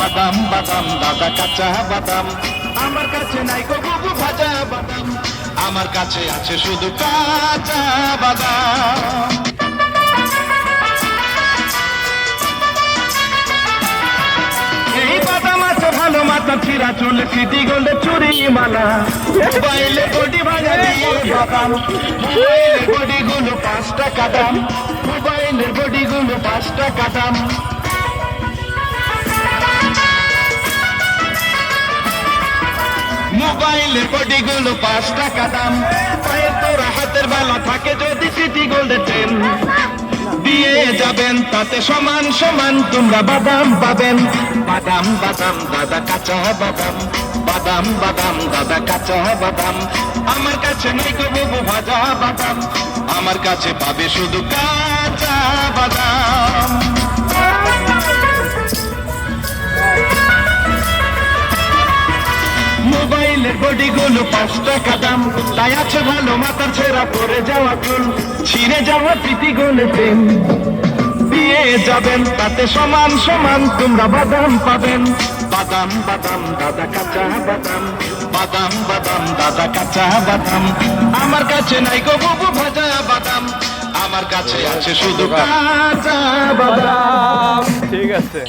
বাদাম বাদাম দাদা কাঁচা বাদাম, আমার কাছে নাই গো বুবু ভাজা বাদাম, আমার কাছে আছে শুধু কাঁচা বাদাম। এই বাদাম আছে ভালো, মাথা ছিঁড়া চুল, সিটি গোল্ডে চুরি মালা, মোবাইলে বডি ভাঙা দিয়ে বাদাম, মোবাইলের বডি গুলো 5 টাকা দাম, মোবাইলের বডি গুলো 5 টাকা দাম। মোবাইলের বডি গুলো 5 টাকা দাম, পায়ের তোরা হাতের বেলা থাকে যদি সিটি গোল্ডের ট্রেন, দিয়ে যাবেন তাতে সমান সমান তোমরা বাদাম পাবেন। বাদাম বাদাম দাদা কাঁচা বাদাম, বাদাম বাদাম দাদা কাঁচা বাদাম, আমার কাছে নেই গো বুবু ভাজা বাদাম, আমার কাছে পাবে শুধু কাঁচা বাদাম। মোবাইলের বডি গুলো 5 টাকা দাম, তাই আছে ভালো মাথার ছেঁড়া পড়ে যাওয়া চুল, ছিঁড়ে যাওয়া পিটি গোলে প্রেম, দিয়ে যাবেন তাতে সমান সমান তোমরা বাদাম পাবেন। বাদাম বাদাম দাদা কাঁচা বাদাম, বাদাম বাদাম দাদা কাঁচা বাদাম, আমার কাছে নাই গো বুবু ভাজা বাদাম, আমার কাছে আছে শুধু কাঁচা বাদাম। ঠিক আছে।